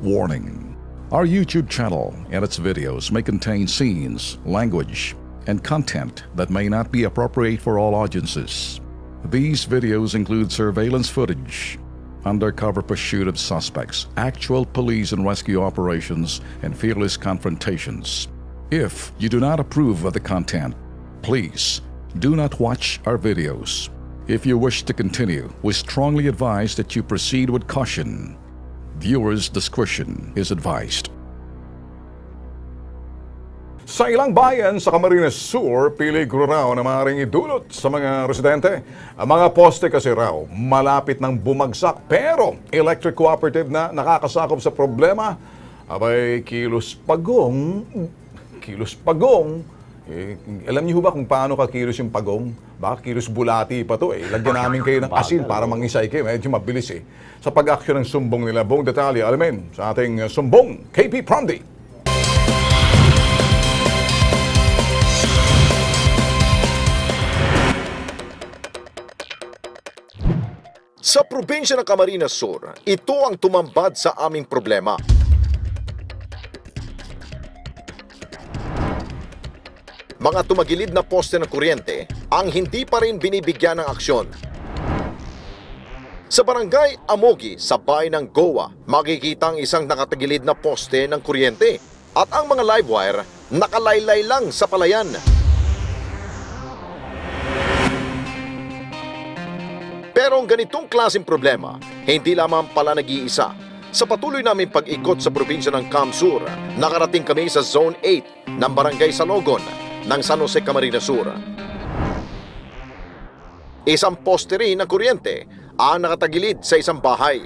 Warning: our YouTube channel and its videos may contain scenes, language, and content that may not be appropriate for all audiences. These videos include surveillance footage, undercover pursuit of suspects, actual police and rescue operations, and fearless confrontations. If you do not approve of the content, please do not watch our videos. If you wish to continue, we strongly advise that you proceed with caution. Viewers' discretion is advised. Sa ilang bayan sa Camarines Sur, peligro raw na maaaring idulot sa mga residente. Ang mga poste kasi raw malapit ng bumagsak, pero electric cooperative na nakakasakop sa problema. Abay, kilos pagong. Alam niyo ba kung paano kakilos yung pagong? Baka kilos bulati pa to eh. Lagyan namin kayo ng asin para mangisay kayo. Medyo mabilis eh. Sa pag-aksyon ng sumbong nila, buong detalye, alamin sa ating sumbong, KP Pramdi. Sa probinsya ng Camarines Sur, ito ang tumambad sa aming problema. Mga tumagilid na poste ng kuryente ang hindi pa rin binibigyan ng aksyon. Sa barangay Amogi sa bayan ng Goa, makikita ang isang nakatagilid na poste ng kuryente at ang mga live wire nakalaylay lang sa palayan. Pero ang ganitong klaseng problema, hindi lamang pala nag-iisa. Sa patuloy namin pag-ikot sa probinsya ng Camsur, nakarating kami sa Zone 8 ng Barangay Salogon ng San Jose, Camarines Sur. Isang poste rin ng kuryente ang nakatagilid sa isang bahay.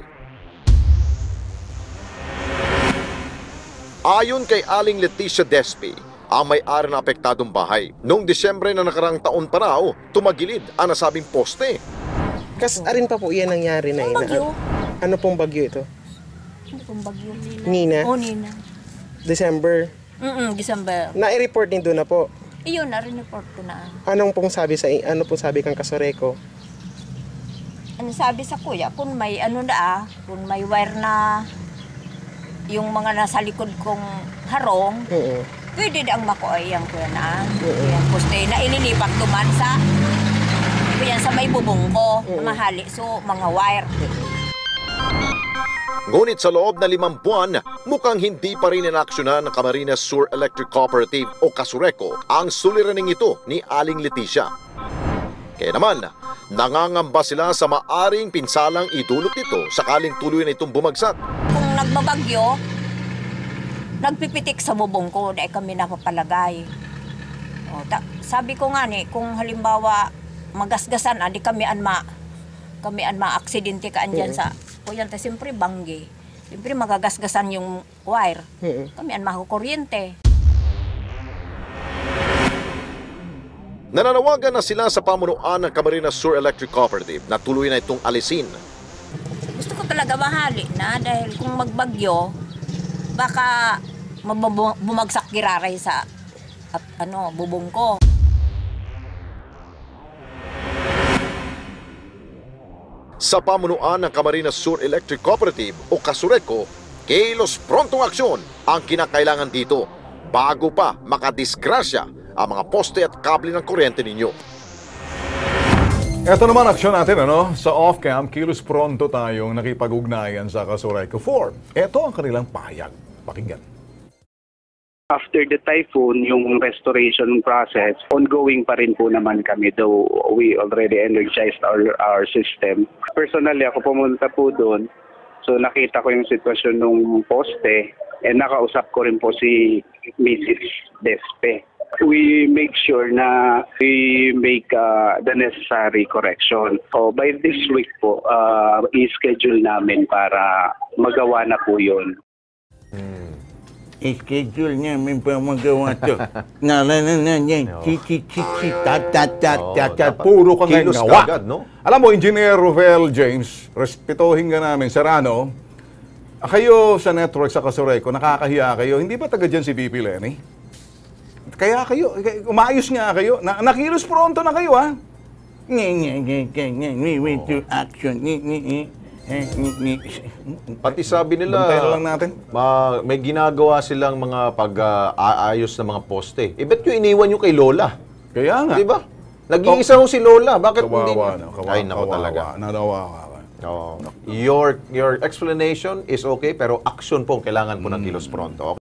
Ayon kay Aling Leticia Despi, ang may-ari ng apektadong bahay, noong Disyembre na nakarang taon pa raw, tumagilid ang nasabing poste. Kasi arin pa po yan nangyari na bagyo. Ano pong bagyo ito? Ano pong bagyo? Nina? O, Nina. December? December. Na-report din doon na po. Iyon, na-report ko na. Ano pong sabi kang kasoreko? Ano sabi sa kuya, kung may kung may wire na yung mga nasa likod kong harong, pwede di ang makuay ang kuya na. Yung poste na inilipat duman sa may bubong ko, na mahali. So, mga wire. Ngunit sa loob na 5 buwan, mukhang hindi pa rin inaksyonan ng Camarines Sur Electric Cooperative o Kasureco ang suliraning ito ni Aling Leticia. Kaya naman, nangangamba sila sa maaring pinsalang idulot nito sakaling tuloy na itong bumagsak. Kung nagbabagyo, nagpipitik sa bubong ko, dahil kami napapalagay. Sabi ko nga kung halimbawa magasgasan, di kami an ma-aksidente ka andyan sa kuyante, siyempre banggi. Siyempre magagasgasan yung wire. Kami an makukuryente. Nananawagan na sila sa pamunuan ng Camarines Sur Electric Cooperative na tuloy na itong alisin. Gusto ko talaga mahali na dahil kung magbagyo, baka bumagsak giraray sa bubong ko. Sa pamunuan ng Camarines Sur Electric Cooperative o Kasureco, kilos prontong aksyon ang kinakailangan dito bago pa makadisgrasya ang mga poste at kable ng kuryente ninyo. Ito naman aksyon natin, sa off-cam, kilos pronto tayong nakipag-ugnayan sa Kasureco 4. Ito ang kanilang pahayag. Pakinggan. After the typhoon, yung restoration process, ongoing pa rin po naman kami, though we already energized our system. Personally, ako pumunta po doon, so nakita ko yung sitwasyon ng poste, and nakausap ko rin po si Mrs. Despe. We make sure na we make the necessary correction. So by this week po, i-schedule namin para magawa na po yun. I-schedule namin para magawa ito. Puro ka ngayon gawa. Alam mo, Engineer Ruvel James, respetuhin ka namin, Serrano, kayo sa network sa Kasureco, nakakahiya kayo. Hindi ba taga dyan si VP Lenny? Kaya kayo, umayos nga kayo. Nakilos pronto na kayo, ha? We went to action. Pati sabi nila, Bantayan na lang natin. may ginagawa silang mga pag-aayos ng mga poste. Ba't yung iniwan nyo kay Lola? Kaya nga. Di ba? Nag-iisa ho si Lola. Bakit hindi? Kawawa na. Ay, naku talaga. Nanawawa. Your explanation is okay, pero action po ang kailangan po ng kilos pronto. Okay?